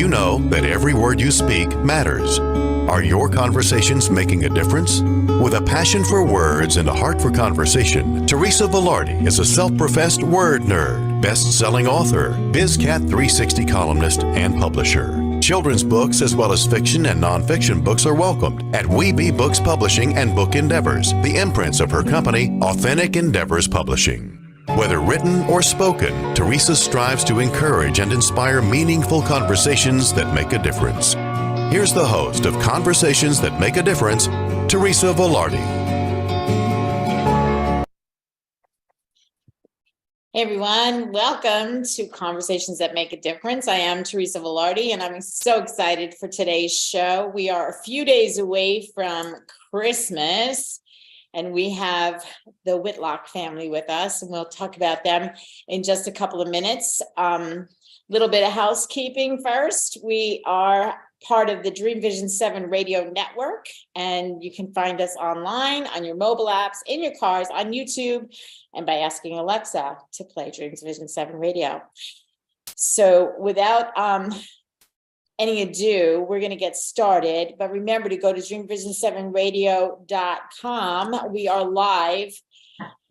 you know that every word you speak matters? Are your conversations making a difference? With a passion for words and a heart for conversation, Teresa Velardi is a self-professed word nerd, best-selling author, BizCat 360 columnist, and publisher. Children's books as well as fiction and nonfiction books are welcomed at WeBe Books Publishing and Book Endeavors, the imprints of her company, Authentic Endeavors Publishing. Whether written or spoken, Teresa strives to encourage and inspire meaningful conversations that make a difference. Here's the host of Conversations That Make a Difference, Teresa Velardi. Hey everyone, welcome to Conversations That Make a Difference. I am Teresa Velardi and I'm so excited for today's show. We are a few days away from Christmas and we have the Whitlock family with us and we'll talk about them in just a couple of minutes. Little bit of housekeeping first. We are part of the Dreamvisions 7 radio network, and you can find us online, on your mobile apps, in your cars, on YouTube, and by asking Alexa to play Dreamvisions 7 radio. So without any ado, we're going to get started, but remember to go to dreamvisions7radio.com. We are live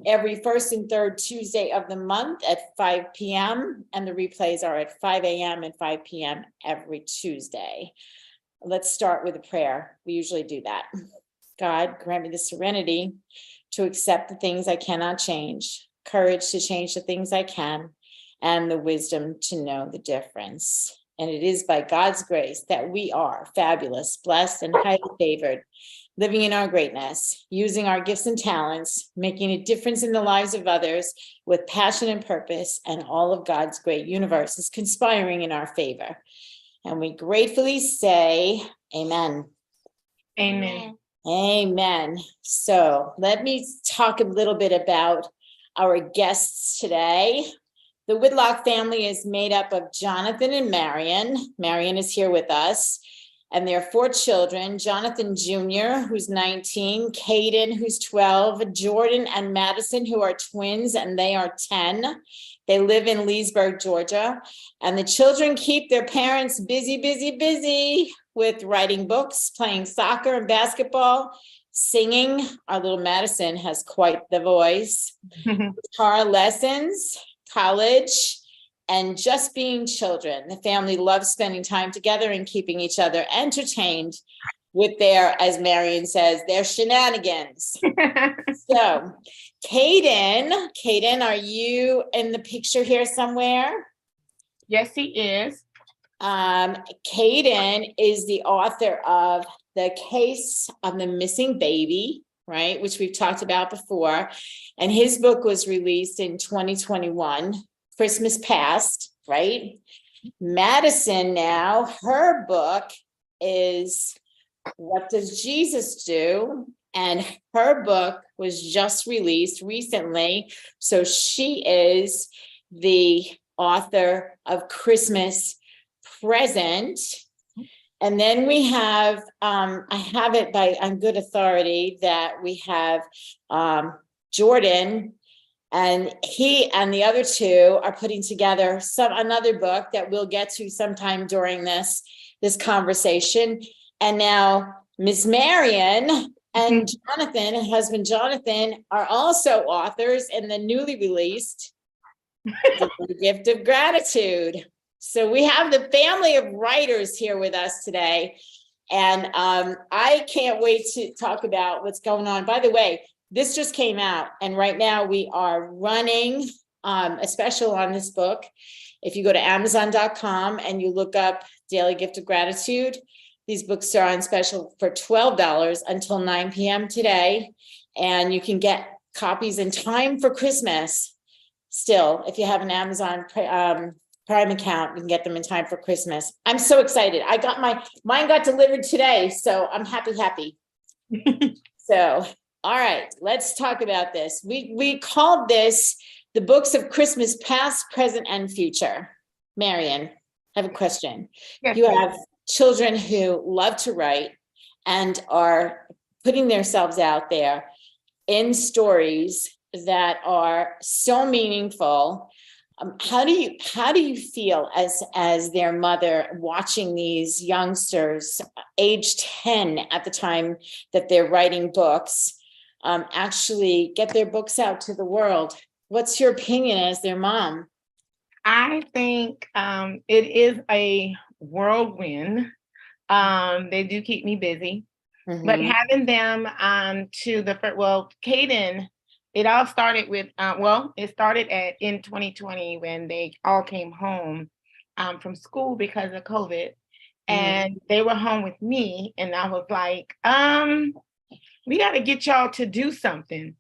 every first and third Tuesday of the month at 5 p.m. and the replays are at 5 a.m. and 5 p.m. every Tuesday. Let's start with a prayer. We usually do that. God, grant me the serenity to accept the things I cannot change, courage to change the things I can, and the wisdom to know the difference. And it is by God's grace that we are fabulous, blessed, and highly favored, living in our greatness, using our gifts and talents, making a difference in the lives of others with passion and purpose, and all of God's great universe is conspiring in our favor. And we gratefully say, amen. Amen. Amen. So let me talk a little bit about our guests today. The Whitlock family is made up of Jonathan and Marian. Marian is here with us. And there are 4 children, Jonathan Jr., who's 19, Caden, who's 12, Jordan and Madison, who are twins, and they are 10. They live in Leesburg, Georgia. And the children keep their parents busy with writing books, playing soccer and basketball, singing. Our little Madison has quite the voice. Guitar lessons, college, and just being children. The family loves spending time together and keeping each other entertained with their, as Marian says, their shenanigans. So, Caden, are you in the picture here somewhere? Yes, he is. Caden is the author of The Case of the Missing Baby, right, which we've talked about before. And his book was released in 2021. Christmas past, right? Madison now, her book is What Does Jesus Do? And her book was just released recently. So she is the author of Christmas Present. And then we have, I have it on good authority that we have Jordan, and he and the other 2 are putting together another book that we'll get to sometime during this conversation. And now Miss Marian and Jonathan, and husband Jonathan, are also authors in the newly released The Gift of Gratitude. So we have the family of writers here with us today. And I can't wait to talk about what's going on. By the way, this just came out, and right now we are running a special on this book. If you go to Amazon.com and you look up Daily Gift of Gratitude, these books are on special for $12 until 9 p.m. today, and you can get copies in time for Christmas. Still, if you have an Amazon Prime account, you can get them in time for Christmas. I'm so excited. I got mine got delivered today, so I'm happy. So. All right, let's talk about this. We called this the books of Christmas past, present, and future. Marian, I have a question. Yes, you have children who love to write and are putting themselves out there in stories that are so meaningful. How do you feel as their mother watching these youngsters, age 10 at the time that they're writing books, actually get their books out to the world? What's your opinion as their mom? I think it is a whirlwind. They do keep me busy, but Mhm. having them Caden, it all started with, it started in 2020 when they all came home from school because of COVID, and they were home with me, and I was like, we got to get y'all to do something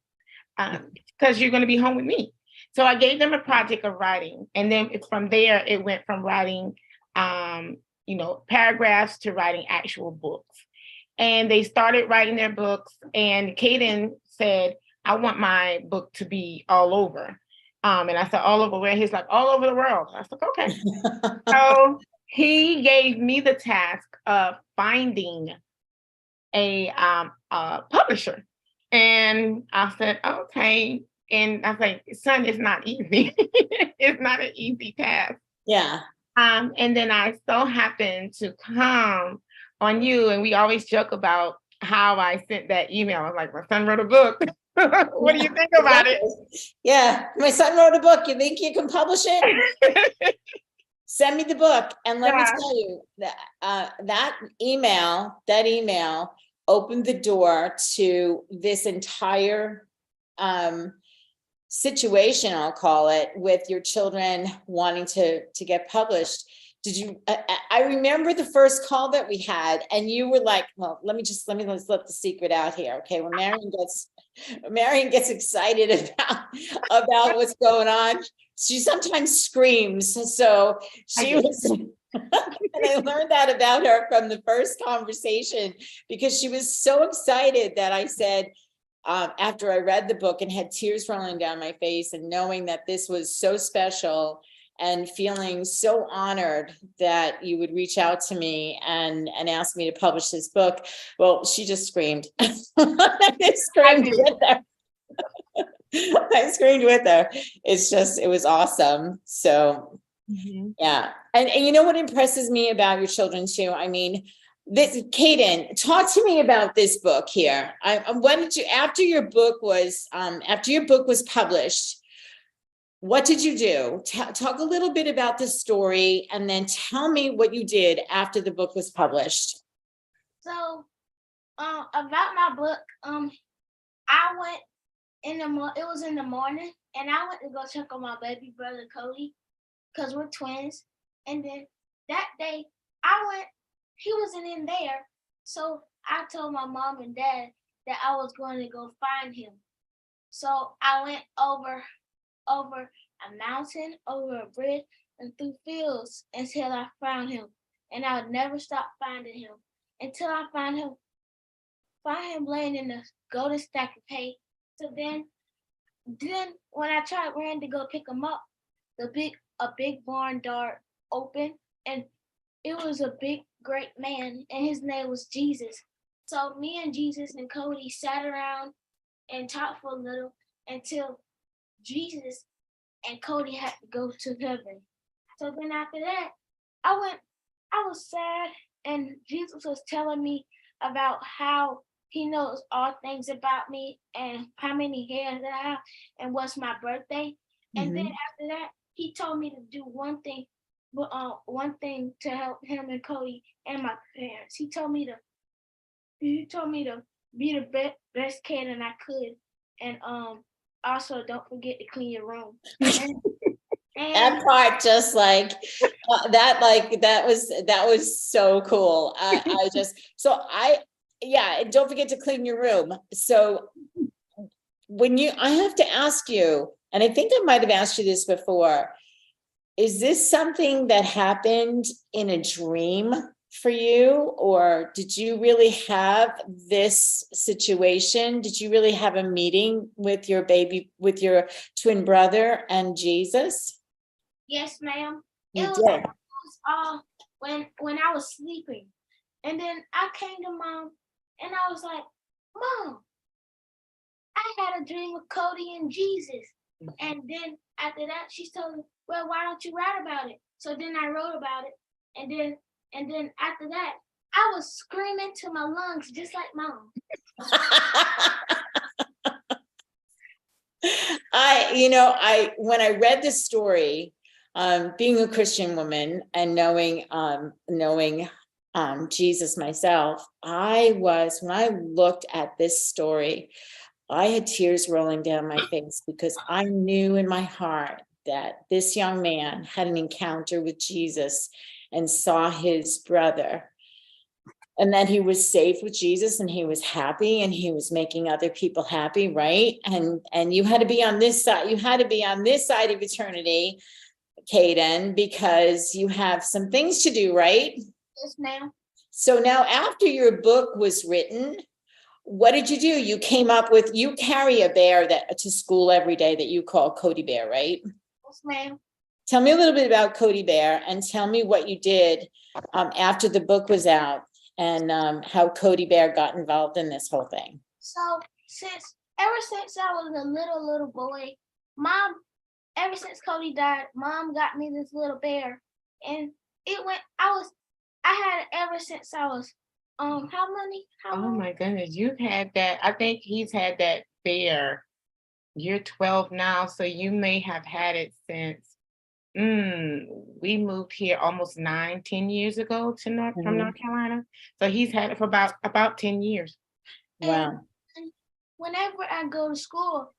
because you're going to be home with me. So I gave them a project of writing, and then from there it went from writing, paragraphs to writing actual books. And they started writing their books, and Caden said, I want my book to be all over. And I said, all over where? He's like, all over the world. I said, okay. So he gave me the task of finding a publisher. And I said, okay. And I was like, son, it's not easy. It's not an easy task. Yeah. And then I so happened to come on you, and we always joke about how I sent that email. I was like, my son wrote a book. What do you think about it? Yeah, my son wrote a book. You think you can publish it? Send me the book, and let me tell you that that email opened the door to this entire situation, I'll call it, with your children wanting to get published. Did you? I remember the first call that we had, and you were like, "Well, let me let the secret out here, okay?" When Marian gets excited about what's going on, she sometimes screams. So she was, and I learned that about her from the first conversation, because she was so excited that I said, after I read the book and had tears rolling down my face, and knowing that this was so special, and feeling so honored that you would reach out to me and ask me to publish this book. Well, she just screamed. I screamed with her. I screamed with her. It was awesome. So yeah. And you know what impresses me about your children too? I mean, Caden, talk to me about this book here. When did you, after your book was published, what did you do? Talk a little bit about the story, and then tell me what you did after the book was published. So, about my book, I went it was in the morning, and I went to go check on my baby brother Cody, because we're twins. And then that day, he wasn't in there. So I told my mom and dad that I was going to go find him. So I went over a mountain, over a bridge, and through fields until I found him. And I would never stop finding him until I find him laying in the golden stack of hay. So then when I ran to go pick him up, a big barn door opened, and it was a big, great man, and his name was Jesus. So me and Jesus and Cody sat around and talked for a little until Jesus and Cody had to go to heaven. So then after that, I was sad, and Jesus was telling me about how he knows all things about me and how many hairs I have and what's my birthday. And then after that, he told me to do one thing to help him and Cody and my parents. He told me to be the best Caden I could, and also don't forget to clean your room. And that part, just like that was so cool. And don't forget to clean your room. So I have to ask you, and I think I might have asked you this before, is this something that happened in a dream for you, or did you really have this situation? Did you really have a meeting with your twin brother and Jesus? Yes, ma'am. You It did. was when I was sleeping. And then I came to Mom, and I was like, Mom, I had a dream with Cody and Jesus. And then after that, she told me, well, why don't you write about it? So then I wrote about it. And then after that, I was screaming to my lungs, just like Mom. When I read this story, being a Christian woman and knowing Jesus myself, when I looked at this story, I had tears rolling down my face because I knew in my heart that this young man had an encounter with Jesus and saw his brother, and that he was safe with Jesus and he was happy and he was making other people happy, right? And you had to be on this side. You had to be on this side of eternity, Caden, because you have some things to do, right? Yes, ma'am. So now after your book was written, what did you do? You carry a bear to school every day that you call Cody Bear, right? Yes, ma'am. Tell me a little bit about Cody Bear and tell me what you did after the book was out and how Cody Bear got involved in this whole thing. So ever since I was a little boy, ever since Cody died, Mom got me this little bear, and I had it ever since I was how Oh my goodness, you've had that. I think he's had that bear. You're 12 now, so you may have had it since we moved here almost 9-10 years ago from North Carolina. So he's had it for about 10 years. Wow. And whenever I go to school,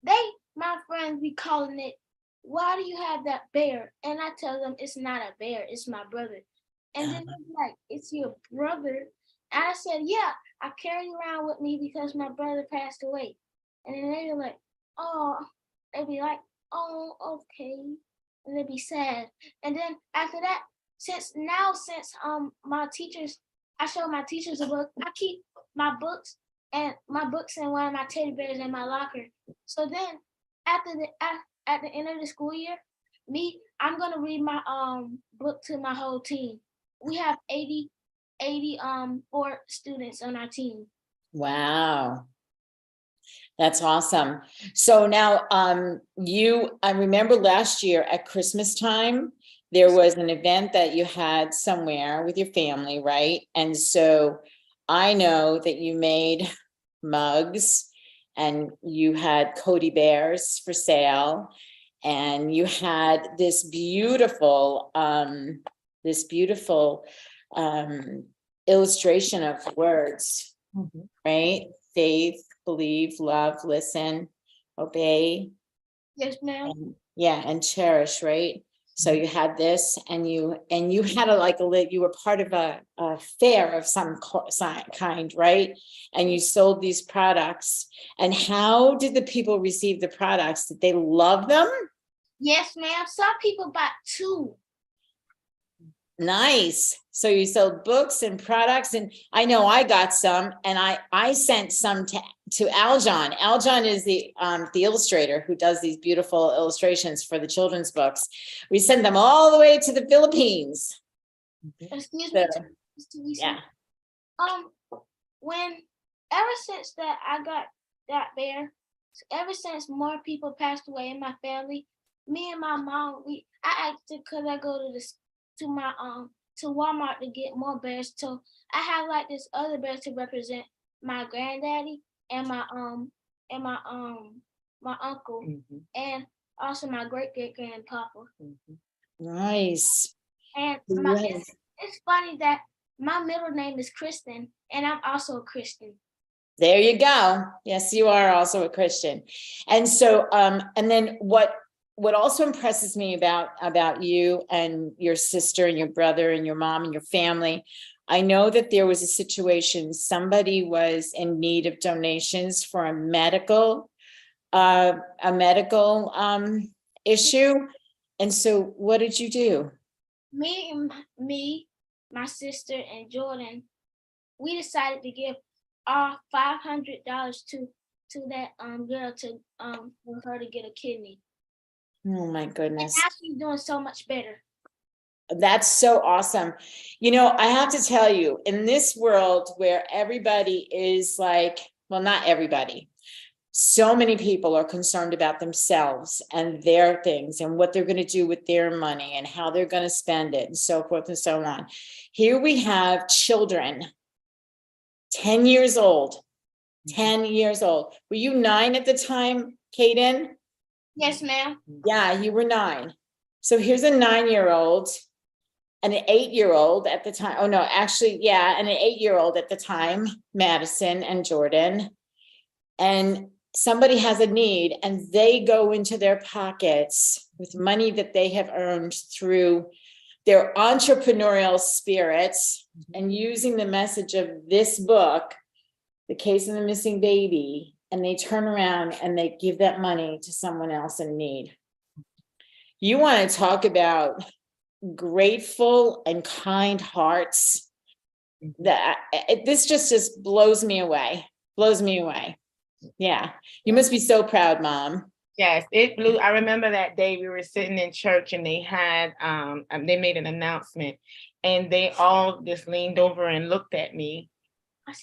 my friends be calling it, why do you have that bear? And I tell them it's not a bear, it's my brother. And then they're like, it's your brother? And I said, yeah, I carry it around with me because my brother passed away. And then they were like, oh, they'd be like, oh, okay. And they'd be sad. And then after that, since my teachers, I show my teachers a book, I keep my books and one of my teddy bears in my locker. So then at the end of the school year, I'm gonna read my book to my whole team. We have 84 students on our team. Wow. That's awesome. So now I remember last year at Christmas time, there was an event that you had somewhere with your family, right? And so I know that you made mugs and you had Cody Bears for sale, and you had this beautiful illustration of words, right? Faith, believe, love, listen, obey. Yes, ma'am. And cherish, right? So you had this, and you had you were part of a fair of some kind, right? And you sold these products. And how did the people receive the products? Did they love them? Yes, ma'am. Some people bought 2. Nice. So you sold books and products, and I know I got some, and I sent some to Aljon. Aljon is the illustrator who does these beautiful illustrations for the children's books. We send them all the way to the Philippines. Excuse me. Yeah. Ever since that I got that bear, ever since more people passed away in my family, me and my mom, I asked her, could I go to Walmart to get more bears. So I have like this other bear to represent my granddaddy and my uncle, and also my great grandpapa. Nice. And it's funny that my middle name is Kristen, and I'm also a Christian. There you go. Yes, you are also a Christian. And so, and then what also impresses me about you and your sister and your brother and your mom and your family, I know that there was a situation, somebody was in need of donations for a medical issue. And so what did you do? Me, my sister, and Jordan, we decided to give our $500 to that girl for her to get a kidney. Oh my goodness. And now she's doing so much better. That's so awesome. You know, I have to tell you, in this world where everybody is like, well, not everybody, So many people are concerned about themselves and their things and what they're going to do with their money and how they're going to spend it and so forth and so on. Here we have children, 10 years old, 10 years old. Were you 9 at the time, Caden? Yes, ma'am. Yeah, you were 9. So here's a 9-year-old and an 8-year-old at the time. Oh no, actually, yeah, and an 8-year-old at the time, Madison and Jordan. And somebody has a need and they go into their pockets with money that they have earned through their entrepreneurial spirits and using the message of this book, The Case of the Missing Baby, and they turn around and they give that money to someone else in need. You want to talk about grateful and kind hearts. That this just blows me away. Yeah, you must be so proud, Mom. Yes, it blew. I remember that day we were sitting in church and they had they made an announcement and they all just leaned over and looked at me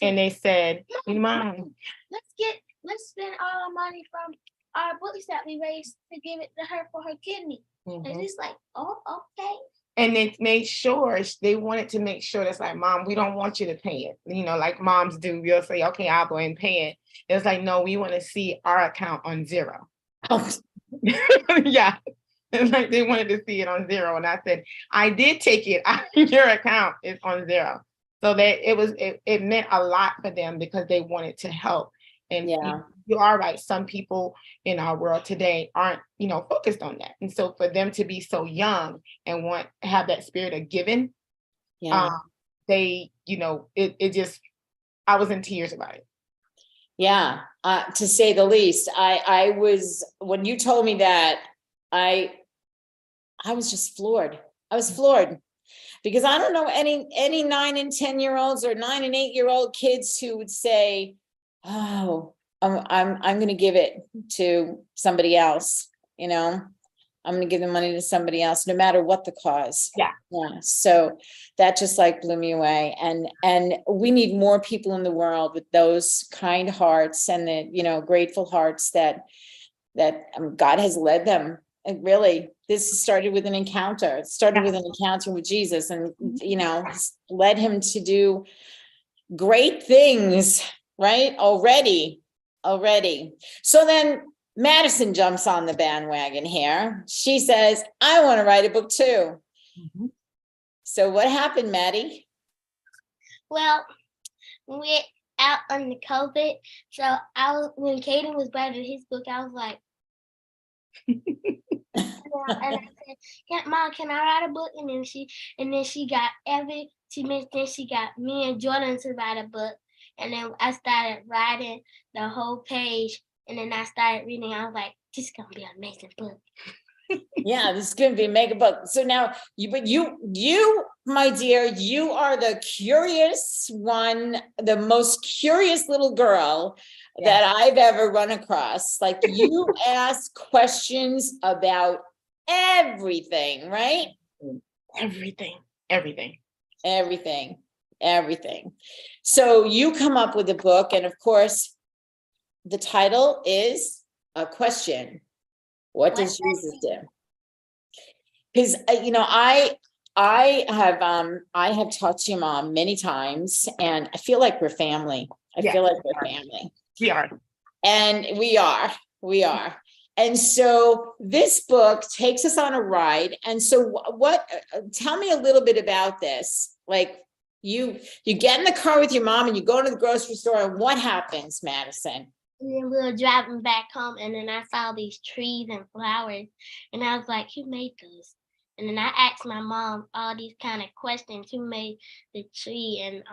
and they said, Mom, let's spend all our money from our books that we raised to give it to her for her kidney. And it's like, oh, okay. And they made sure, they wanted to make sure that's like, Mom, we don't want you to pay it. You know, like moms do, we'll say, okay, I'll go and pay it. It's like, no, we want to see our account on 0. Yeah. It's like they wanted to see it on 0. And I said, I did take it. Your account is on 0. So that it meant a lot for them because they wanted to help. And yeah, you are right. Some people in our world today aren't, focused on that. And so for them to be so young and have that spirit of giving, yeah. They, it just, I was in tears about it. Yeah, to say the least. I was, when you told me that, I was just floored. I was floored because I don't know any 9 and 10-year-olds or 9 and 8-year-old kids who would say, oh, I'm going to give it to somebody else. I'm going to give the money to somebody else, no matter what the cause. Yeah. So that just like blew me away. And we need more people in the world with those kind hearts and the, grateful hearts that God has led them. And really, this started with an encounter. It started with an encounter with Jesus and, led him to do great things, right? Already. So then Madison jumps on the bandwagon here. She says, I want to write a book too. So what happened, Maddie? Well, we're out on the COVID. So when Caden was writing his book, I was like, and I said, Mom, can I write a book? And then she got she got me and Jordan to write a book. And then I started writing the whole page. And then I started reading. I was like, this is going to be an amazing book. Yeah, this is going to be a mega book. So now you, my dear, you are the curious one, the most curious little girl that I've ever run across. Like you ask questions about everything, right? Everything. So you come up with a book, and of course, the title is A Question. What does Jesus do? Because I have talked to your mom many times, and I feel like we're family. I feel like we're family. We are. And we are. And so this book takes us on a ride. And so tell me a little bit about this. Like you get in the car with your mom and you go to the grocery store, and what happens, Madison? And then we were driving back home, and then I saw these trees and flowers, and I was like, who made those? And then I asked my mom all these kind of questions. Who made the tree and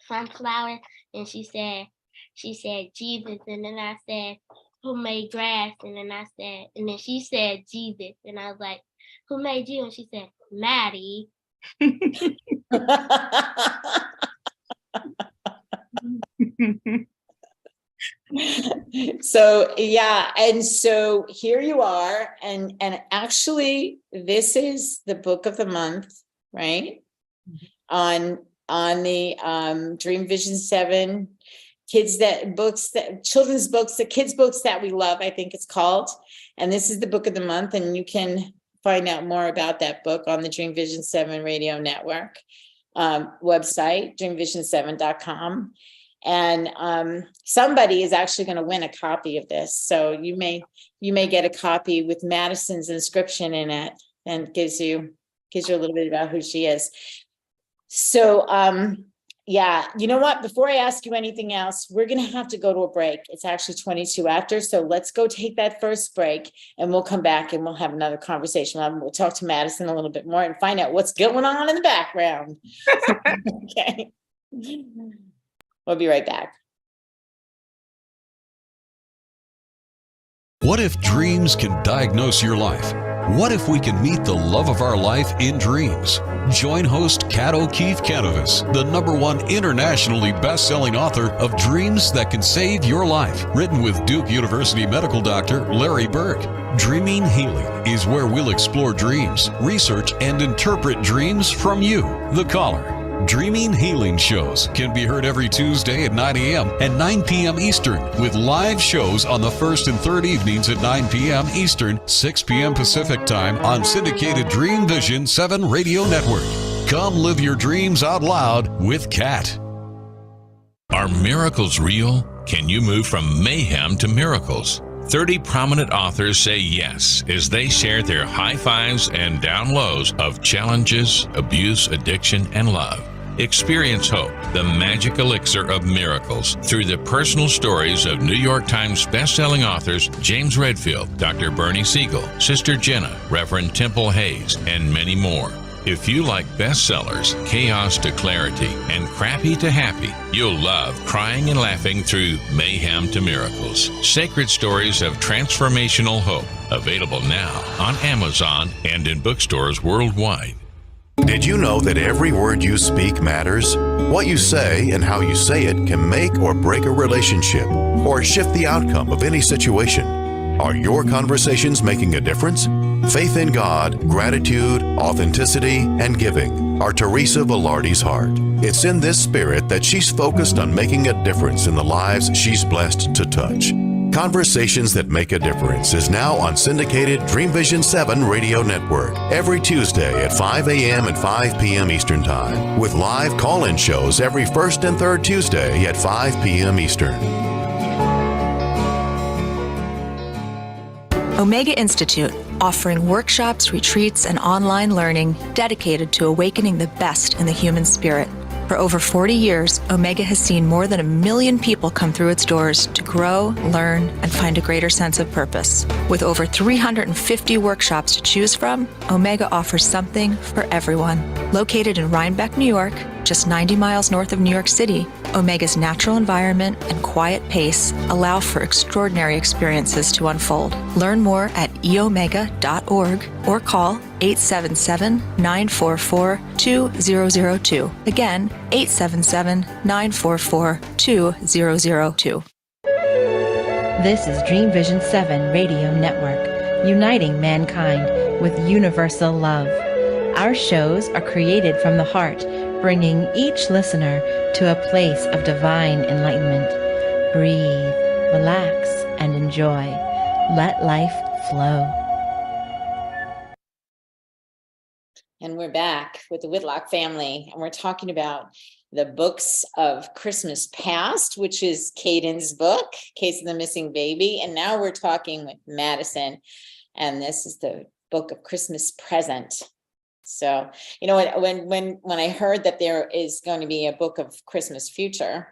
sunflower? And she said Jesus. And then I said, who made grass? And then she said Jesus. And I was like, who made you? And she said, Maddie. So yeah, and so here you are, and actually this is the book of the month, right? On the Dreamvisions 7 children's books, the kids books that we love, I think it's called. And this is the book of the month. And you can find out more about that book on the Dream Vision 7 radio network website, dreamvision7.com. And somebody is actually going to win a copy of this. So you may get a copy with Madison's inscription in it, and gives you a little bit about who she is. So yeah, you know what? Before I ask you anything else, we're going to have to go to a break. It's actually 22 after. So let's go take that first break, and we'll come back and we'll have another conversation. We'll talk to Madison a little bit more and find out what's going on in the background. Okay. We'll be right back. What if dreams can diagnose your life? What if we can meet the love of our life in dreams? Join host Kat O'Keefe Canavas, the #1 internationally best-selling author of Dreams That Can Save Your Life, written with Duke University medical doctor Larry Burke. Dreaming Healing is where we'll explore dreams, research, and interpret dreams from you, the caller. Dreaming Healing shows can be heard every Tuesday at 9 a.m. and 9 p.m. Eastern, with live shows on the first and third evenings at 9 p.m. Eastern, 6 p.m. Pacific Time on syndicated Dreamvision 7 radio network. Come live your dreams out loud with Kat. Are miracles real? Can you move from mayhem to miracles? 30 prominent authors say yes as they share their high fives and down lows of challenges, abuse, addiction, and love. Experience hope, the magic elixir of miracles, through the personal stories of New York Times bestselling authors James Redfield, Dr. Bernie Siegel, Sister Jenna, Reverend Temple Hayes, and many more. If you like bestsellers, chaos to clarity, and crappy to happy, you'll love crying and laughing through mayhem to miracles. Sacred stories of transformational hope. Available now on Amazon and in bookstores worldwide. Did you know that every word you speak matters? What you say and how you say it can make or break a relationship or shift the outcome of any situation. Are your conversations making a difference? Faith in God, gratitude, authenticity, and giving are Teresa Velardi's heart. It's in this spirit that she's focused on making a difference in the lives she's blessed to touch. Conversations That Make a Difference is now on syndicated Dreamvision 7 radio network every Tuesday at 5 a.m. and 5 p.m. Eastern Time, with live call-in shows every first and third Tuesday at 5 p.m. Eastern. Omega Institute, offering workshops, retreats, and online learning dedicated to awakening the best in the human spirit. For over 40 years, Omega has seen more than 1 million people come through its doors to grow, learn, and find a greater sense of purpose. With over 350 workshops to choose from, Omega offers something for everyone. Located in Rhinebeck, New York, just 90 miles north of New York City, Omega's natural environment and quiet pace allow for extraordinary experiences to unfold. Learn more at eomega.org or call 877-944-2002. Again, 877-944-2002. This is Dreamvision 7 Radio Network, uniting mankind with universal love. Our shows are created from the heart, bringing each listener to a place of divine enlightenment. Breathe, relax, and enjoy. Let life flow. And we're back with the Whitlock family, and we're talking about the books of Christmas Past, which is Caden's book, Case of the Missing Baby. And now we're talking with Madison, and this is the book of Christmas Present. So, you know, when I heard that there is going to be a book of Christmas future,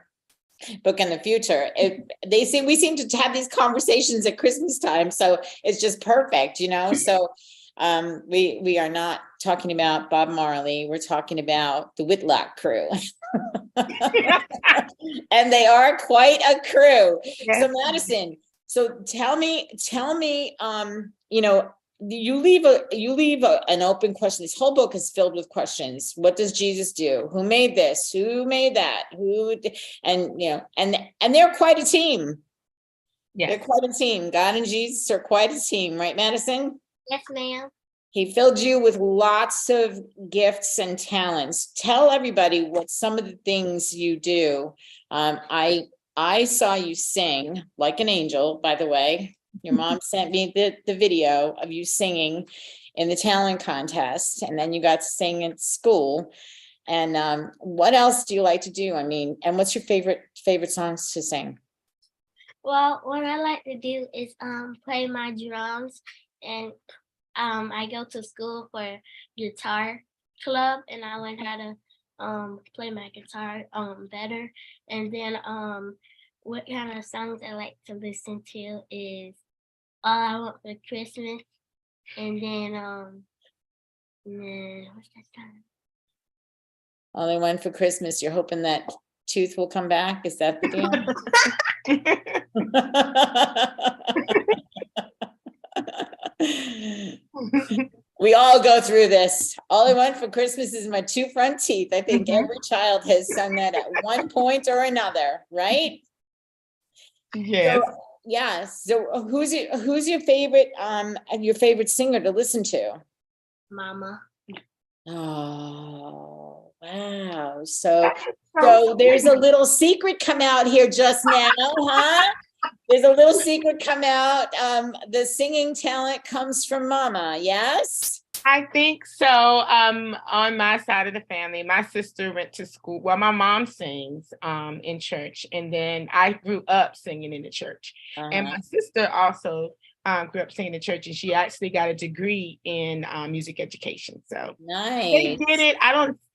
book in the future, we seem to have these conversations at Christmas time. So it's just perfect, you know. So we are not talking about Bob Marley. We're talking about the Whitlock crew. And they are quite a crew. Yes. So Madison, so tell me, you know, you leave an open question. This whole book is filled with questions. What does Jesus do? Who made this? Who made that? And you know, and they're quite a team. Yeah, they're quite a team. God and Jesus are quite a team, right, Madison? Yes, ma'am. He filled you with lots of gifts and talents. Tell everybody what some of the things you do. I I saw you sing like an angel, by the way. Your mom sent me the video of you singing in the talent contest, and then you got to sing at school. And what else do you like to do? I mean, and what's your favorite songs to sing? Well, what I like to do is play my drums, and I go to school for guitar club, and I learn how to play my guitar better. And then what kind of songs I like to listen to is All I Want for Christmas, and then what's that song? Only One for Christmas. You're hoping that tooth will come back? Is that the deal? We all go through this. All I want for Christmas is my 2 front teeth. I think every child has sung that at one point or another, right? Yes. So, yeah. So who's your favorite singer to listen to? Mama. Oh, wow. So there's a little secret come out here just now, huh? There's a little secret come out. The singing talent comes from Mama, yes? I think so. On my side of the family, my sister went to school. Well, my mom sings in church, and then I grew up singing in the church. And my sister also grew up singing in church, and she actually got a degree in music education. So nice. They did it.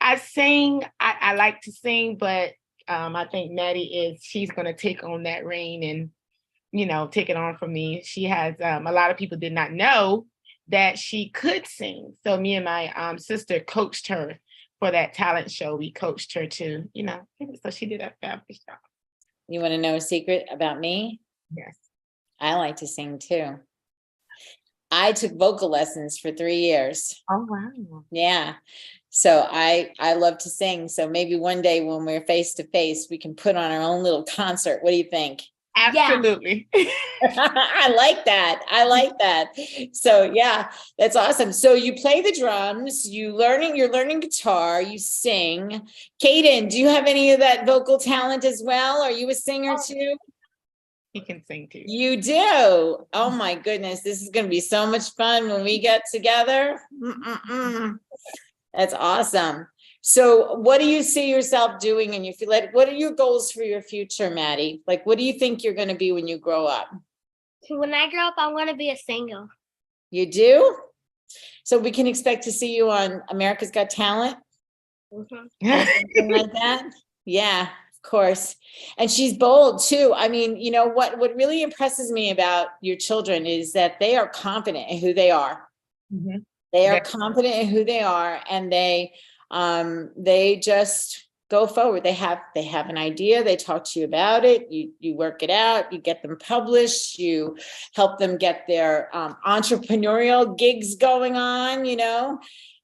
I sing. I like to sing, but I think Maddie she's going to take on that reign and, take it on from me. She has, a lot of people did not know that she could sing. So me and my sister coached her for that talent show. We coached her to, so she did a fabulous job. You want to know a secret about me? Yes. I like to sing too. I took vocal lessons for 3 years. Oh, wow. Yeah. So I love to sing. So maybe one day when we're face to face, we can put on our own little concert. What do you think? Absolutely. I like that. So yeah, that's awesome. So you play the drums, you're learning guitar, you sing. Caden, do you have any of that vocal talent as well? Are you a singer too? He can sing too. You do. Oh my goodness. This is going to be so much fun when we get together. That's awesome. So what do you see yourself doing? And what are your goals for your future, Maddie? Like, what do you think you're going to be when you grow up? When I grow up, I want to be a singer. You do? So we can expect to see you on America's Got Talent? Something like that? Yeah, of course. And she's bold too. I mean, what really impresses me about your children is that they are confident in who they are. Mm-hmm. They are confident in who they are, and they just go forward. They have an idea. They talk to you about it. You work it out. You get them published. You help them get their entrepreneurial gigs going on.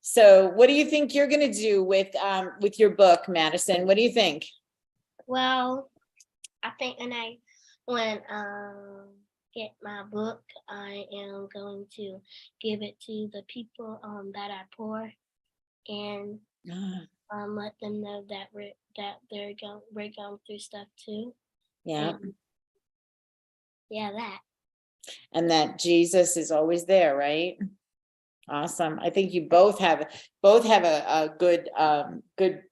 So, what do you think you're going to do with your book, Madison? What do you think? Well, I think when get my book, I am going to give it to the people that are poor, and let them know that we're going through stuff too. Yeah. That. And that Jesus is always there, right? Awesome. I think you both have a good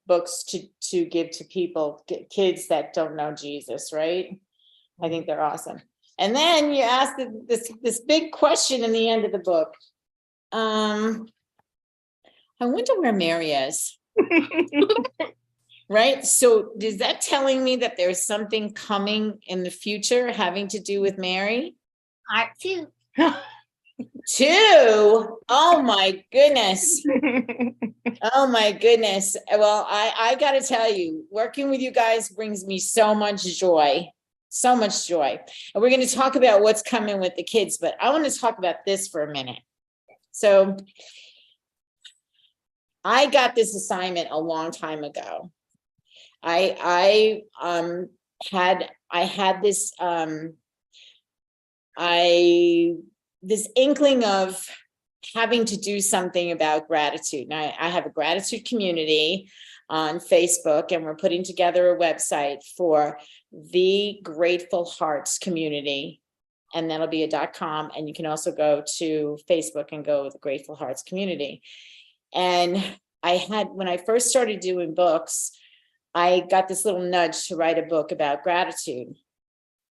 books to give to people, kids that don't know Jesus, right? I think they're awesome. And then you ask this big question in the end of the book. I wonder where Mary is. Right? So is that telling me that there's something coming in the future having to do with Mary? Part 2. 2? Oh my goodness. Oh my goodness. Well, I got to tell you, working with you guys brings me so much joy. So much joy. And we're going to talk about what's coming with the kids, but I want to talk about this for a minute. So I got this assignment a long time ago. I had this inkling of having to do something about gratitude. Now, I have a gratitude community on Facebook, and we're putting together a website for the Grateful Hearts community. And that'll be a .com. And you can also go to Facebook and go the Grateful Hearts community. And when I first started doing books, I got this little nudge to write a book about gratitude.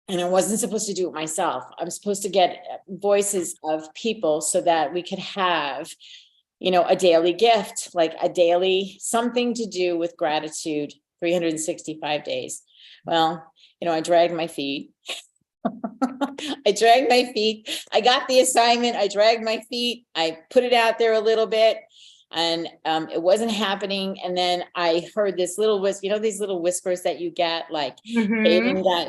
And I wasn't supposed to do it myself. I'm supposed to get voices of people so that we could have, a daily gift, like a daily something to do with gratitude, 365 days. Well, I dragged my feet. I got the assignment. I dragged my feet. I put it out there a little bit. And it wasn't happening. And then I heard this little whisper, these little whispers that you get, like Caden got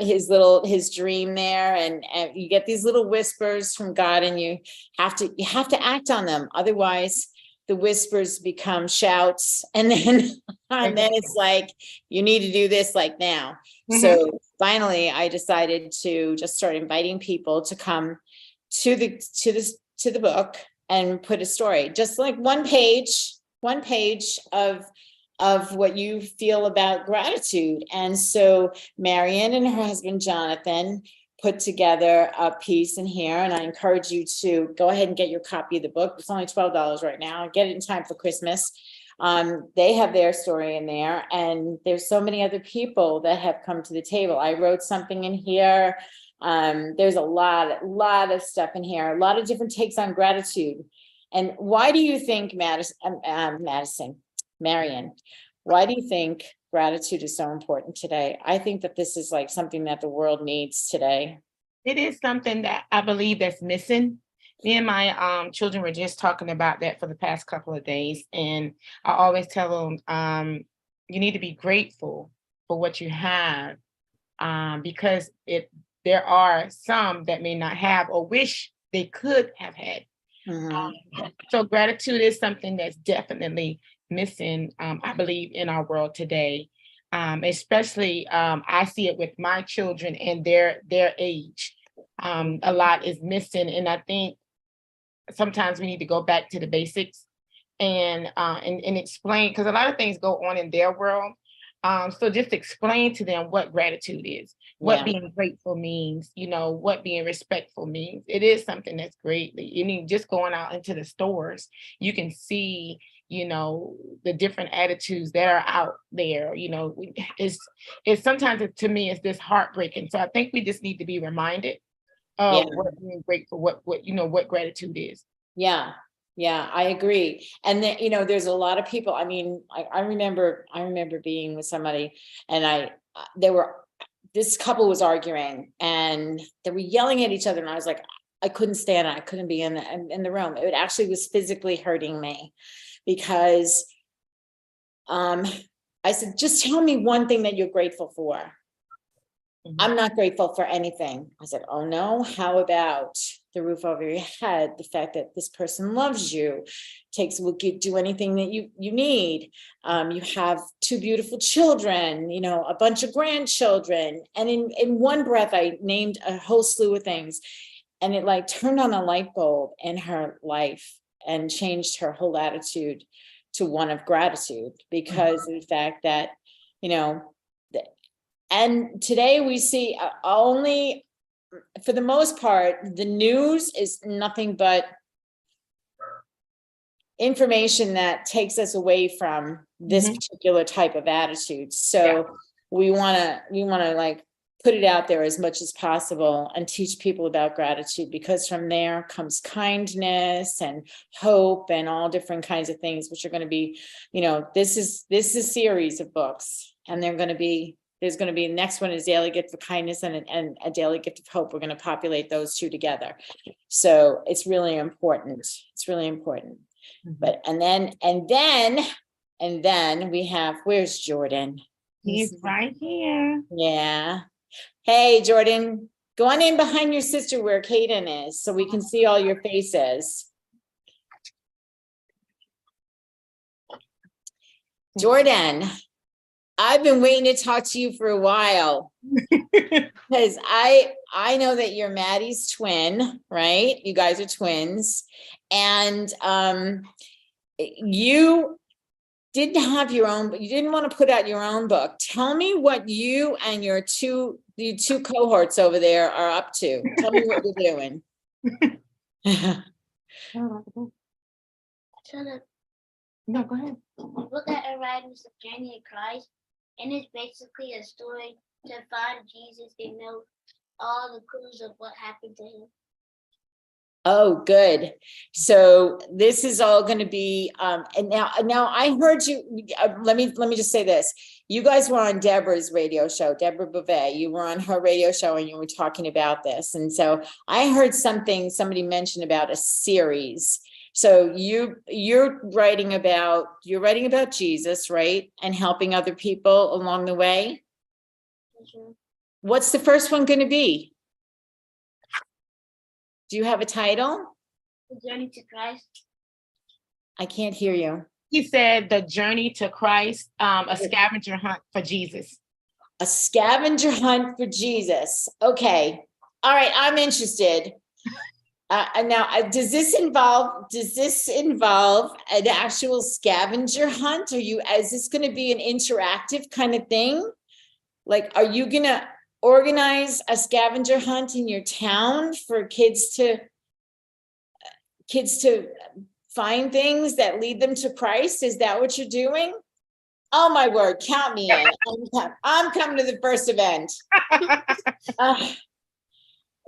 his dream there, and you get these little whispers from God, and you have to act on them. Otherwise, the whispers become shouts, and then it's like, you need to do this like now. So finally, I decided to just start inviting people to come to the book and put a story, just like one page of what you feel about gratitude. And so Marian and her husband, Jonathan, put together a piece in here, and I encourage you to go ahead and get your copy of the book. It's only $12 right now. Get it in time for Christmas. They have their story in there, and there's so many other people that have come to the table. I wrote something in here. There's a lot of stuff in here, a lot of different takes on gratitude. And why do you think, Marian, why do you think gratitude is so important today? I think that this is like something that the world needs today. It is something that I believe that's missing. Me and my children were just talking about that for the past couple of days. And I always tell them, you need to be grateful for what you have, because there are some that may not have or wish they could have had. So gratitude is something that's definitely missing, I believe, in our world today. Especially, I see it with my children and their age. A lot is missing, and I think sometimes we need to go back to the basics and explain, because a lot of things go on in their world. So just explain to them what gratitude is, what being grateful means, what being respectful means. It is something that's great. Just going out into the stores, you can see, the different attitudes that are out there. It's sometimes, to me, it's this heartbreaking. So I think we just need to be reminded of what being grateful, what gratitude is. Yeah, I agree. And then, there's a lot of people. I mean, I remember being with somebody, and this couple was arguing, and they were yelling at each other. And I was like, I couldn't stand it. I couldn't be in the room. It actually was physically hurting me, because I said, just tell me one thing that you're grateful for. I'm not grateful for anything. I said, oh no, how about the roof over your head? The fact that this person loves you, will do anything that you need. You have 2 beautiful children, a bunch of grandchildren. And in one breath, I named a whole slew of things, and it turned on a light bulb in her life and changed her whole attitude to one of gratitude, because of the fact that, and today we see only, for the most part, the news is nothing but information that takes us away from this particular type of attitude. So we want to put it out there as much as possible and teach people about gratitude, because from there comes kindness and hope and all different kinds of things, which are going to be, this is a series of books, and there's going to be the next one is Daily Gift of Kindness and a Daily Gift of Hope. We're going to populate those 2 together. So it's really important. But and then we have, where's Jordan? He's right here. Yeah. Hey, Jordan, go on in behind your sister where Caden is, so we can see all your faces. Jordan, I've been waiting to talk to you for a while. Because I know that you're Maddie's twin, right? You guys are twins. And you didn't have your own, but you didn't want to put out your own book. Tell me what you and your two cohorts over there are up to. Tell me what you're doing. No, go ahead. The book that I write is The Journey of Christ, and it's basically a story to find Jesus and know all the clues of what happened to him. Oh, good. So this is all going to be, and now I heard you, let me just say this. You guys were on Deborah's radio show, Deborah Beauvais. You were on her radio show and you were talking about this. And so I heard somebody mentioned about a series. So you're writing about Jesus, right? And helping other people along the way. Mm-hmm. What's the first one going to be? Do you have a title? The Journey to Christ. I can't hear you. He said The Journey to Christ, a scavenger hunt for Jesus. A scavenger hunt for Jesus. Okay. All right. I'm interested. Now, does this involve an actual scavenger hunt? Is this going to be an interactive kind of thing? Like, are you going to organize a scavenger hunt in your town for kids to find things that lead them to Christ? Is that what you're doing? Oh my word, count me in. I'm coming to the first event. A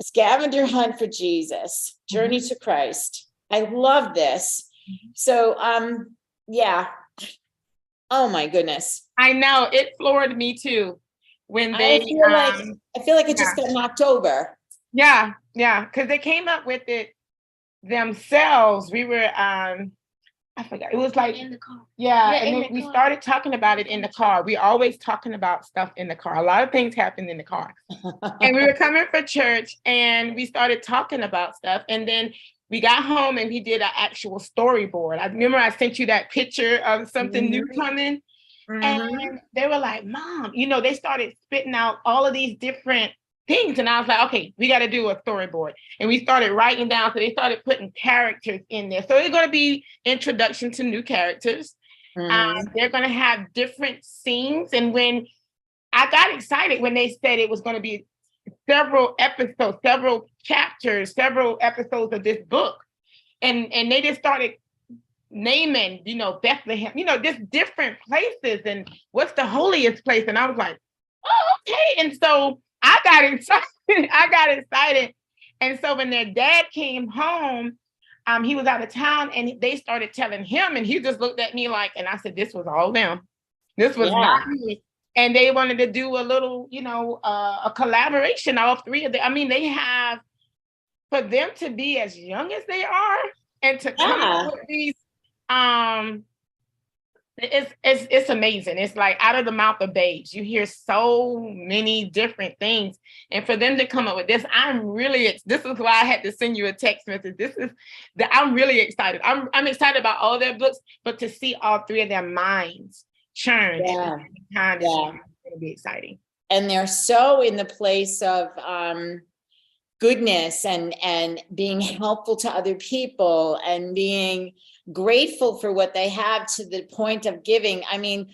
scavenger hunt for Jesus, Journey to Christ. I love this. So, yeah. Oh my goodness. I know, it floored me too. When they, I feel like it just got knocked over. Yeah, because they came up with it themselves. We were, I forgot. It was like In the car. Yeah, Yeah, and in then the we car. started talking about it in the car. We always talking about stuff in the car. A lot of things happen in the car. And we were coming for church and we started talking about stuff. And then we got home and we did an actual storyboard. I remember I sent you that picture of something new coming. And they were like, Mom, they started spitting out all of these different things. And I was like, okay, we got to do a storyboard. And we started writing down. So they started putting characters in there. So it's going to be introduction to new characters. They're going to have different scenes. And when I got excited when they said it was going to be several episodes, several chapters, several episodes of this book. And they just started naming, Bethlehem, just different places and what's the holiest place. And I was like, oh, okay. And so I got excited. And so when their dad came home, he was out of town and they started telling him and he just looked at me like, and I said, this was all them. This was not me. And they wanted to do a little, a collaboration, all three of them. I mean, they have, for them to be as young as they are and to come up with these, it's amazing. It's like out of the mouth of babes. You hear so many different things. And for them to come up with this, this is why I had to send you a text message. I'm really excited. I'm excited about all their books, but to see all three of their minds churn at the same time is going to be exciting. And they're so in the place of goodness and being helpful to other people and being grateful for what they have to the point of giving. I mean,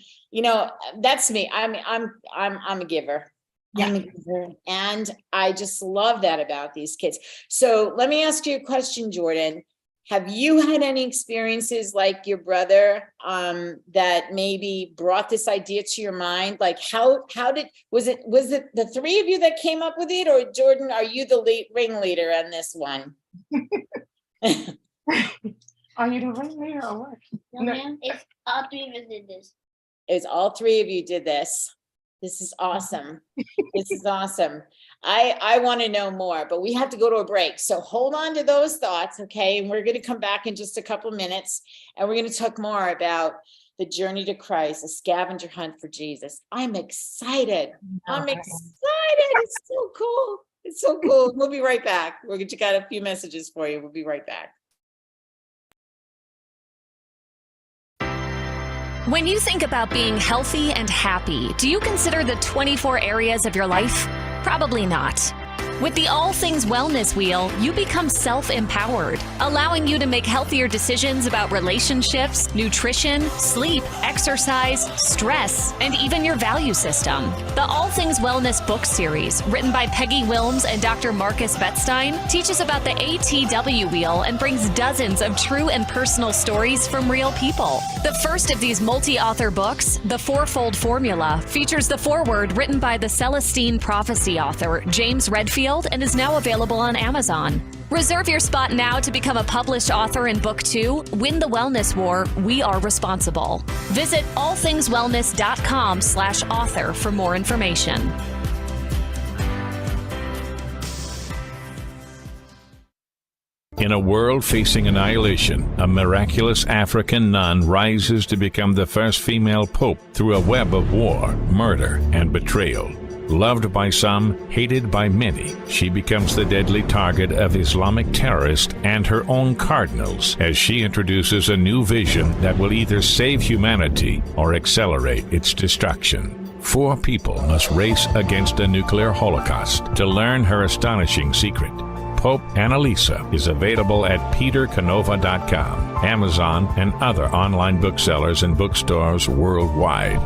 that's me. I'm a giver. Yeah. I'm a giver. And I just love that about these kids. So let me ask you a question, Jordan. Have you had any experiences like your brother that maybe brought this idea to your mind? Like was it the three of you that came up with it, or Jordan, are you the ringleader on this one? Are you the ringleader or what? No, ma'am. It's all three of us did this. It's all three of you did this. This is awesome. This is awesome. I want to know more, but we have to go to a break. So hold on to those thoughts, okay? And we're going to come back in just a couple of minutes, and we're going to talk more about the journey to Christ, a scavenger hunt for Jesus. I'm excited. I'm excited. It's so cool. It's so cool. We'll be right back. We're going to got a few messages for you. We'll be right back. When you think about being healthy and happy, do you consider the 24 areas of your life? Probably not. With the All Things Wellness Wheel, you become self-empowered, allowing you to make healthier decisions about relationships, nutrition, sleep, exercise, stress, and even your value system. The All Things Wellness book series, written by Peggy Wilms and Dr. Marcus Bettstein, teaches about the ATW wheel and brings dozens of true and personal stories from real people. The first of these multi-author books, The Fourfold Formula, features the foreword written by the Celestine Prophecy author, James Redfield, and is now available on Amazon. Reserve your spot now to become a published author in Book 2, Win the Wellness War, We Are Responsible. Visit allthingswellness.com/author for more information. In a world facing annihilation, a miraculous African nun rises to become the first female pope through a web of war, murder, and betrayal. Loved by some, hated by many, she becomes the deadly target of Islamic terrorists and her own cardinals as she introduces a new vision that will either save humanity or accelerate its destruction. 4 people must race against a nuclear holocaust to learn her astonishing secret. Pope Annalisa is available at petercanova.com, Amazon, and other online booksellers and bookstores worldwide.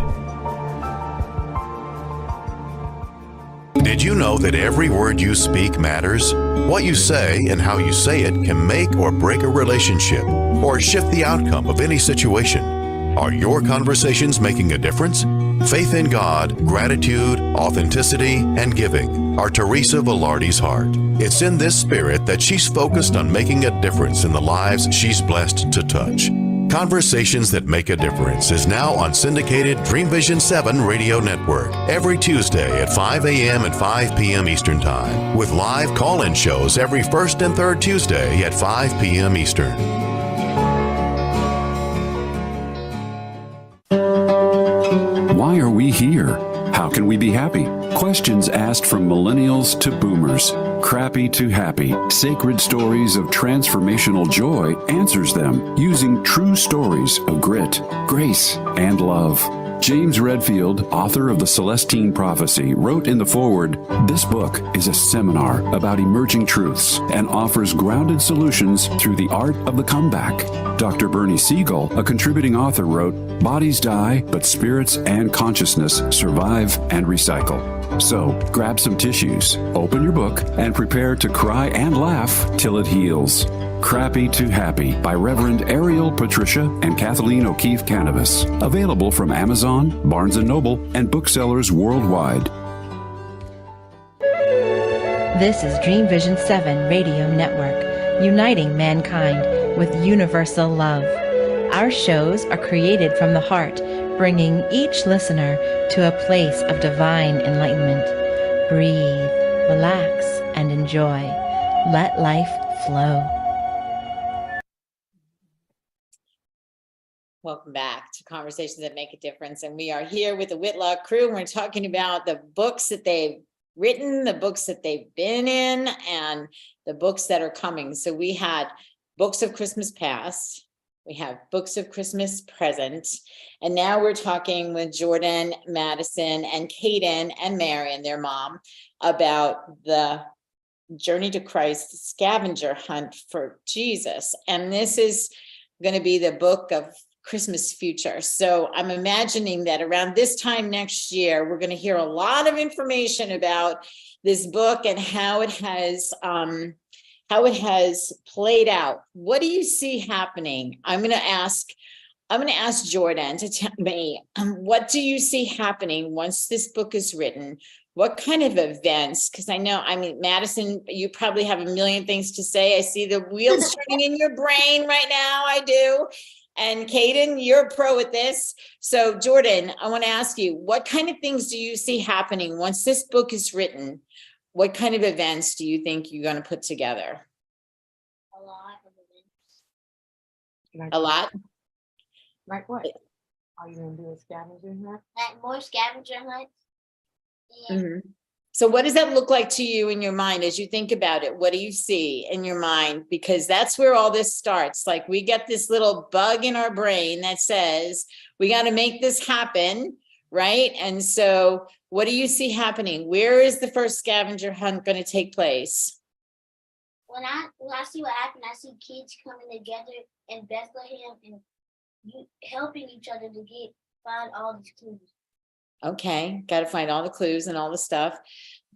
Did you know that every word you speak matters? What you say and how you say it can make or break a relationship or shift the outcome of any situation. Are your conversations making a difference? Faith in God, gratitude, authenticity, and giving are Teresa Velardi's heart. It's in this spirit that she's focused on making a difference in the lives she's blessed to touch. Conversations That Make a Difference is now on syndicated Dreamvision 7 radio network every Tuesday at 5 a.m. and 5 p.m. Eastern Time, with live call-in shows every first and third Tuesday at 5 p.m. Eastern. Why are we here? How can we be happy? Questions asked from millennials to boomers. Crappy to Happy, Sacred Stories of Transformational Joy answers them using true stories of grit, grace, and love. James Redfield, author of the Celestine Prophecy, wrote in the foreword, "This book is a seminar about emerging truths and offers grounded solutions through the art of the comeback." Dr. Bernie Siegel, a contributing author, wrote, "Bodies die, but spirits and consciousness survive and recycle." So, grab some tissues, open your book, and prepare to cry and laugh till it heals. Crappy to Happy by Reverend Ariel Patricia and Kathleen O'Keefe Cannabis. Available from Amazon, Barnes & Noble, and booksellers worldwide. This is Dreamvision 7 Radio Network, uniting mankind with universal love. Our shows are created from the heart, bringing each listener to a place of divine enlightenment. Breathe, relax, and enjoy. Let life flow. Welcome back to Conversations That Make a Difference. And we are here with the Whitlock crew, and we're talking about the books that they've written, the books that they've been in, and the books that are coming. So we had Books of Christmas Past, we have Books of Christmas Present, and now we're talking with Jordan, Madison, and Caden and Marian, their mom, about the Journey to Christ scavenger hunt for Jesus. And this is going to be the book of Christmas future. So I'm imagining that around this time next year, we're going to hear a lot of information about this book and how it has played out. What do you see happening? I'm going to ask Jordan to tell me, what do you see happening once this book is written? What kind of events? Because Madison, you probably have a million things to say. I see the wheels turning in your brain right now. I do. And Caden, you're a pro at this. So Jordan, I want to ask you, what kind of things do you see happening once this book is written? What kind of events do you think you're going to put together? A lot of events. A lot? Like what? Are you going to do a scavenger hunt? Like more scavenger hunts. And Mm-hmm. So what does that look like to you in your mind as you think about it? What do you see in your mind? Because that's where all this starts. Like, we get this little bug in our brain that says, we got to make this happen, right? And so what do you see happening? Where is the first scavenger hunt going to take place? When I see what happened, I see kids coming together in Bethlehem and helping each other to find all these clues. Okay, got to find all the clues and all the stuff.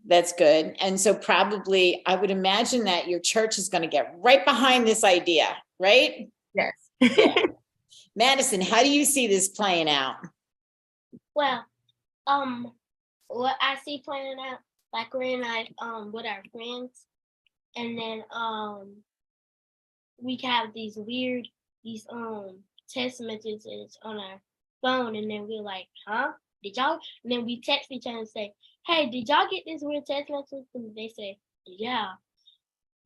That's good. And so probably I would imagine that your church is going to get right behind this idea, right? Yes. Yeah. Madison, how do you see this playing out? Well, what I see playing out, like we're in with our friends, and then we have these text messages on our phone, and then we're like, huh? Did y'all? And then we text each other and say, hey, did y'all get this weird text message? And they say, yeah.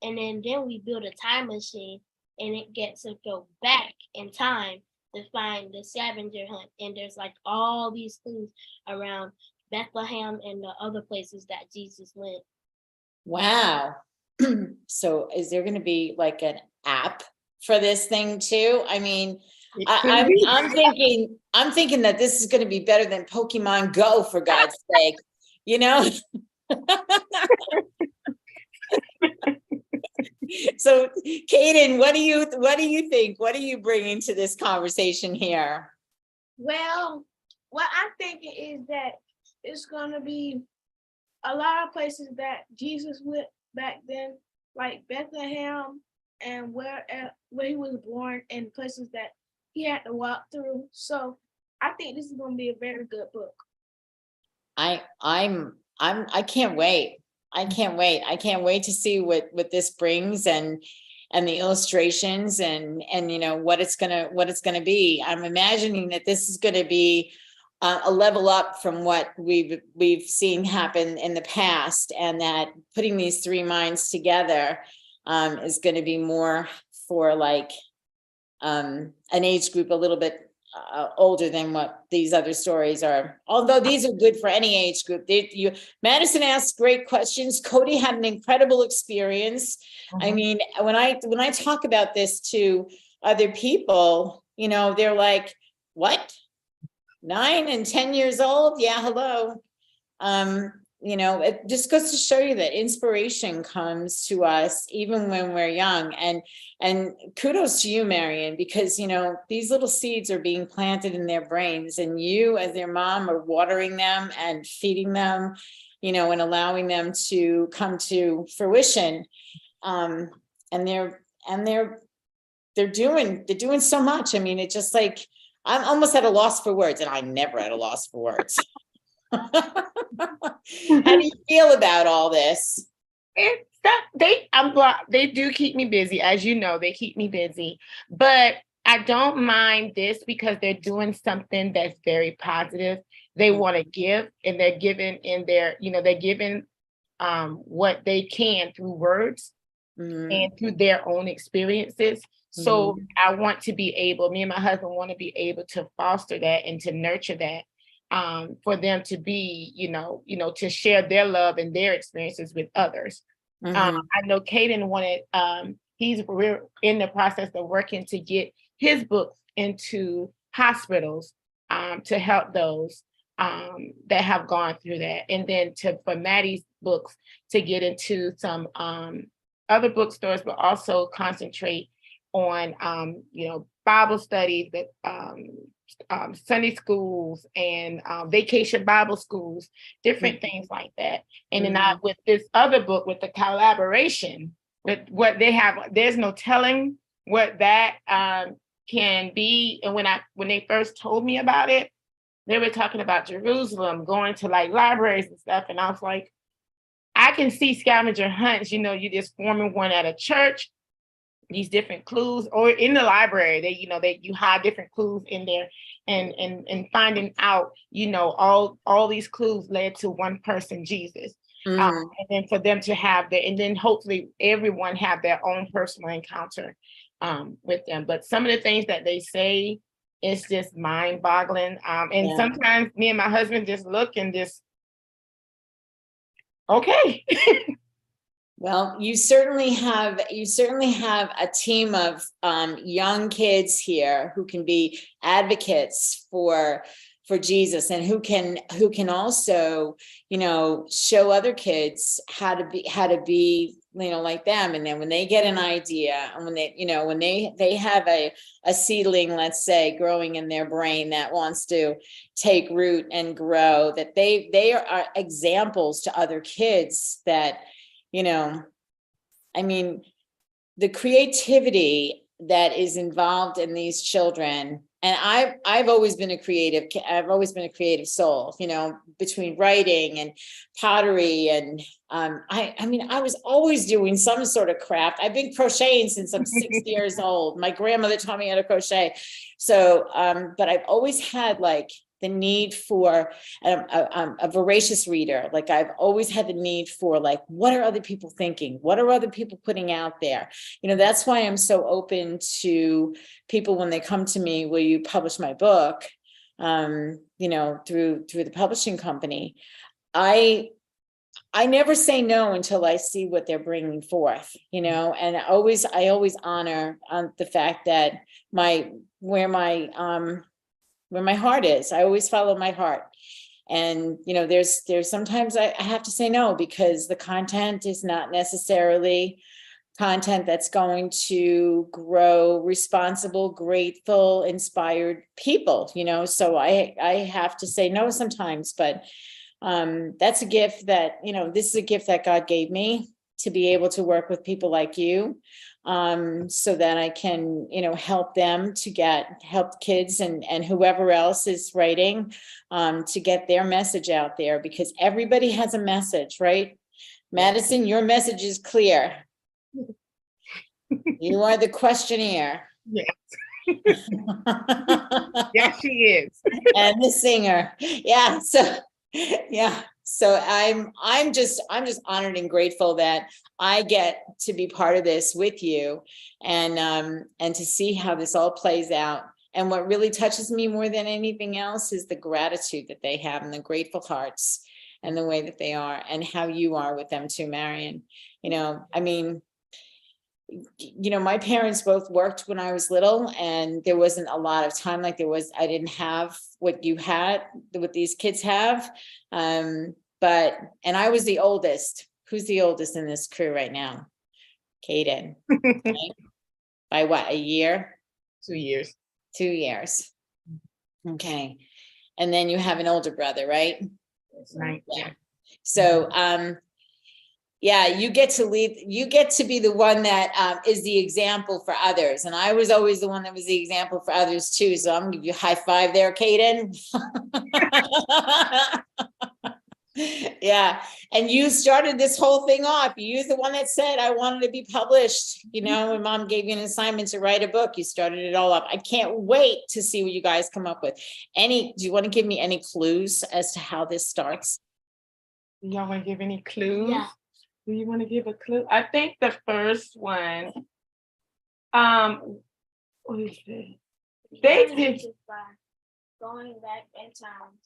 And then we build a time machine, and it gets to go back in time to find the scavenger hunt. And there's like all these clues around Bethlehem and the other places that Jesus went. Wow. So is there going to be like an app for this thing too? I mean, I'm thinking that this is going to be better than Pokemon Go, for God's sake, you know? So Caden, what do you think? What are you bringing to this conversation here? Well, what I'm thinking is that it's going to be a lot of places that Jesus went back then, like Bethlehem and where he was born, and places that he had to walk through. So I think this is going to be a very good book. I can't wait. I can't wait to see what this brings and the illustrations and you know what it's gonna be. I'm imagining that this is going to be a level up from what we've seen happen in the past, and that putting these three minds together is going to be more for like an age group a little bit older than what these other stories are, although these are good for any age group. Madison asked great questions. Cody had an incredible experience. I mean, when I talk about this to other people, you know, they're like, what? 9 and 10 years old? Yeah, hello. You know, it just goes to show you that inspiration comes to us even when we're young. And kudos to you, Marian, because, you know, these little seeds are being planted in their brains, and you as their mom are watering them and feeding them, you know, and allowing them to come to fruition. And they're doing so much. I mean, it's just like, I'm almost at a loss for words, and I'm never at a loss for words. How do you feel about all this? They do keep me busy, as you know. They keep me busy, but I don't mind this because they're doing something that's very positive. They want to give, and they're giving in their, you know, they're giving what they can through words and through their own experiences. So I want to be able, me and my husband want to be able to foster that and to nurture that. For them to be, you know, to share their love and their experiences with others. I know Caden wanted, we're in the process of working to get his books into hospitals to help those that have gone through that. And then for Maddie's books to get into some other bookstores, but also concentrate on, you know, Bible studies, that Sunday schools and vacation Bible schools, different things like that. And then with this other book, with the collaboration, with what they have, there's no telling what that can be. And when they first told me about it, they were talking about Jerusalem, going to like libraries and stuff. And I was like, I can see scavenger hunts, you know, you just forming one at a church, these different clues, or in the library, you hide different clues in there, and finding out, you know, all these clues led to one person, Jesus. And then for them to have and then hopefully everyone have their own personal encounter with them. But some of the things that they say is just mind boggling. And sometimes me and my husband just look and just, okay. Well, you certainly have a team of young kids here who can be advocates for for Jesus, and who can also, show other kids how to be, like them. And then when they get an idea, and when they have a seedling, let's say, growing in their brain that wants to take root and grow, that they are examples to other kids that, the creativity that is involved in these children. And I've always been a creative soul, between writing and pottery. And I was always doing some sort of craft. I've been crocheting since I'm 6 years old. My grandmother taught me how to crochet. So, but I've always had like the need for a voracious reader. Like I've always had the need for like, what are other people thinking? What are other people putting out there? That's why I'm so open to people when they come to me, will you publish my book? Through the publishing company. I never say no until I see what they're bringing forth, and I always honor the fact that where my heart is. I always follow my heart. And, there's sometimes I have to say no, because the content is not necessarily content that's going to grow responsible, grateful, inspired people, so I have to say no sometimes. But that's a gift that, this is a gift that God gave me, to be able to work with people like you, so that I can, help them help kids and whoever else is writing, to get their message out there, because everybody has a message, right? Madison, your message is clear. You are the questionnaire. Yes. Yes, she is. And the singer. Yeah. So I'm just honored and grateful that I get to be part of this with you, and to see how this all plays out. And what really touches me more than anything else is the gratitude that they have, and the grateful hearts, and the way that they are, and how you are with them too, Marian. My parents both worked when I was little, and there wasn't a lot of time like there was. I didn't have what these kids have. And I was the oldest. Who's the oldest in this crew right now? Caden. Right? By what, a year? 2 years. 2 years. Okay. And then you have an older brother, right? Right. Yeah. So, you get to lead. You get to be the one that is the example for others. And I was always the one that was the example for others too. So I'm gonna give you a high five there, Caden. Yeah. And you started this whole thing off. You're the one that said, I wanted to be published. When Mom gave you an assignment to write a book, you started it all up. I can't wait to see what you guys come up with. Do you want to give me any clues as to how this starts? Y'all want to give any clues? Yeah. Do you want to give a clue? I think the first one, what is it? They did. Going back in time.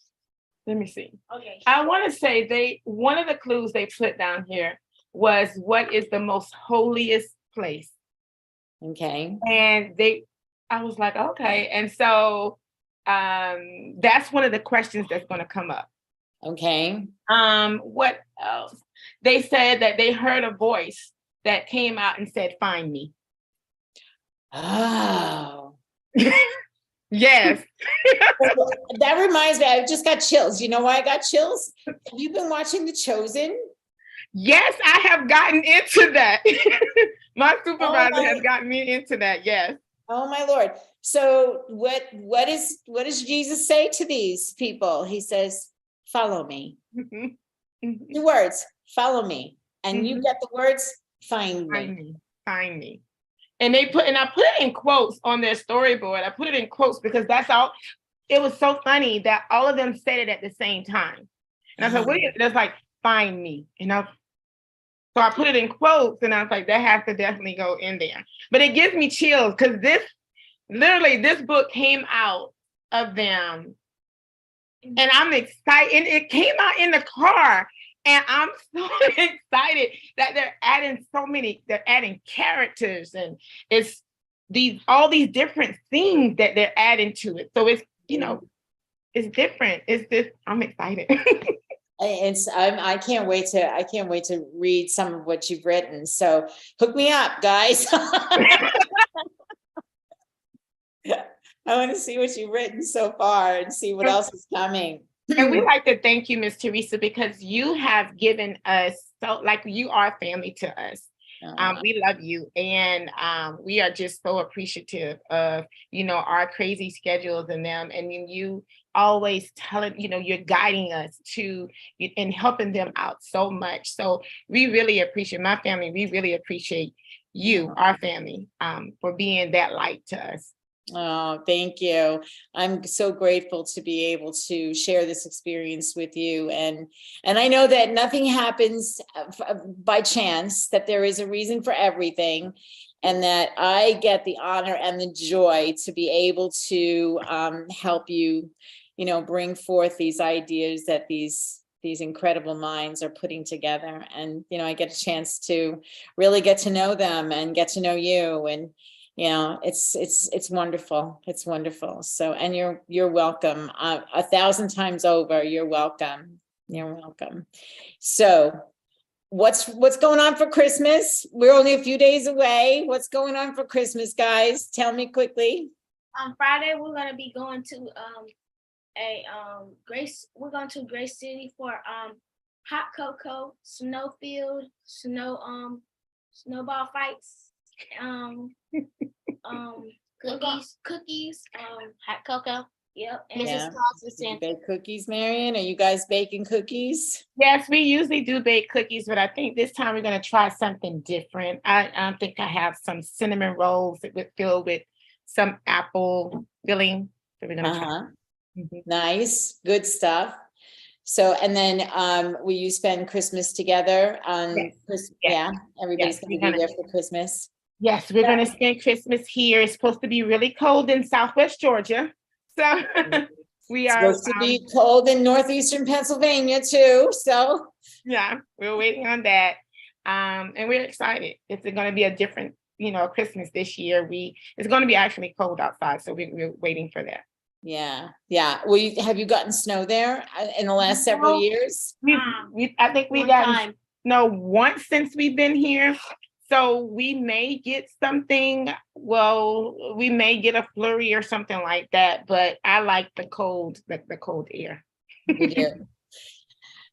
Let me see. Okay. I want to say one of the clues they put down here was, what is the most holiest place? Okay. And I was like, okay. And so that's one of the questions that's going to come up. Okay. What else? They said that they heard a voice that came out and said, find me. Oh. Yes. That reminds me, I just got chills. You know why I got chills? Have you been watching The Chosen? Yes, I have gotten into that. My supervisor has gotten me into that. Yes. Oh my Lord. So what does Jesus say to these people? He says, follow me. Mm-hmm. The words, follow me. And you get the words, find me. Find me. Find me. And I put it in quotes on their storyboard. I put it in quotes because that's all. It was so funny that all of them said it at the same time. And I said, what is it? That's like, find me. So I put it in quotes, and I was like, that has to definitely go in there. But it gives me chills because this book came out of them. And I'm excited. And it came out in the car. And I'm so excited that they're adding characters, and it's all these different things that they're adding to it. So it's, it's different. I'm excited. I can't wait to read some of what you've written. So hook me up, guys. I want to see what you've written so far and see what else is coming. And we'd like to thank you, Miss Teresa, because you have given us you are family to us. We love you, and we are just so appreciative of our crazy schedules and them, and you always telling you're guiding us to and helping them out so much. So we really appreciate my family. We really appreciate you, our family, for being that light to us. Oh, thank you. I'm so grateful to be able to share this experience with you. And I know that nothing happens by chance, that there is a reason for everything, and that I get the honor and the joy to be able to help you, bring forth these ideas that these incredible minds are putting together. And, I get a chance to really get to know them and get to know you. And it's wonderful. It's wonderful. So, and you're welcome. 1,000 times over, you're welcome. You're welcome. So what's going on for Christmas? We're only a few days away. What's going on for Christmas, guys? Tell me quickly. On Friday, we're going to be going to Grace City for hot cocoa, snowfield, snowball fights, cookies, hot cocoa. Yep. And You bake cookies, Marian? Are you guys baking cookies? Yes, we usually do bake cookies, but I think this time we're going to try something different. I think I have some cinnamon rolls filled with some apple filling that we're going to try. Nice, good stuff. So, and then will you spend Christmas together on Christmas? Yeah, everybody's going to be there for Christmas. Yes, we're going to spend Christmas here. It's supposed to be really cold in Southwest Georgia. So we are supposed to be cold in northeastern Pennsylvania too. So yeah, we're waiting on that. And we're excited. It's going to be a different, Christmas this year. It's going to be actually cold outside. So we're waiting for that. Yeah. Well, have you gotten snow there in the last several years? I think we've gotten snow once since we've been here. So we may get something. Well, we may get a flurry or something like that. But I like the cold air. You do.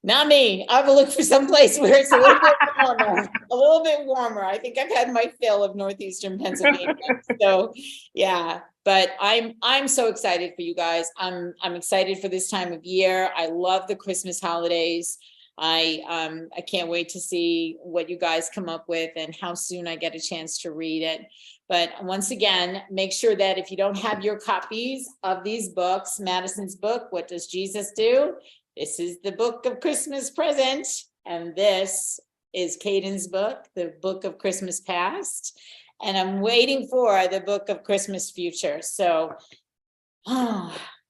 Not me. I will look for someplace where it's a little bit warmer. A little bit warmer. I think I've had my fill of northeastern Pennsylvania. So yeah. But I'm so excited for you guys. I'm excited for this time of year. I love the Christmas holidays. I can't wait to see what you guys come up with and how soon I get a chance to read it. But once again, make sure that if you don't have your copies of these books, Madison's book, What Does Jesus Do? This is the book of Christmas Present. And this is Caden's book, the Book of Christmas Past. And I'm waiting for the Book of Christmas Future. So,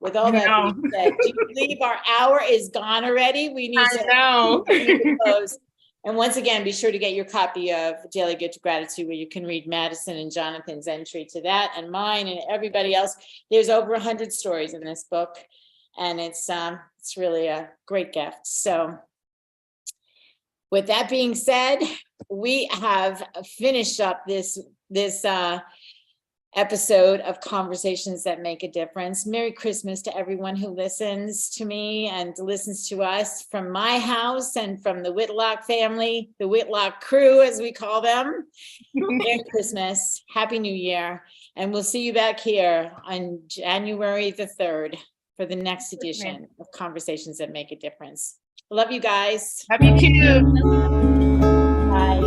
with all that being said, do you believe our hour is gone already? We need to close. And once again, be sure to get your copy of Daily Gift of Gratitude, where you can read Madison and Jonathan's entry to that, and mine and everybody else. There's over 100 stories in this book, and it's really a great gift. So with that being said, we have finished up this episode of Conversations That Make a Difference. Merry Christmas to everyone who listens to me and listens to us from my house and from the Whitlock family, the Whitlock crew, as we call them. Merry Christmas, Happy New Year, and we'll see you back here on January the 3rd for the next edition of Conversations That Make a Difference. Love you guys. Love you too. Bye.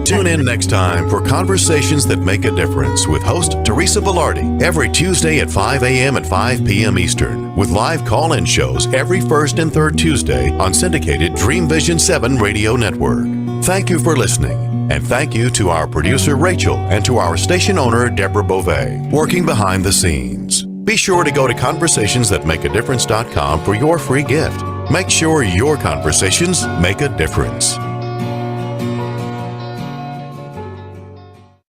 Tune in next time for Conversations That Make a Difference with host Teresa Velardi every Tuesday at 5 a.m. and 5 p.m. Eastern, with live call-in shows every first and third Tuesday on syndicated Dreamvisions 7 radio network. Thank you for listening, and thank you to our producer Rachel and to our station owner Deborah Beauvais, working behind the scenes. Be sure to go to conversationsthatmakeadifference.com for your free gift. Make sure your conversations make a difference.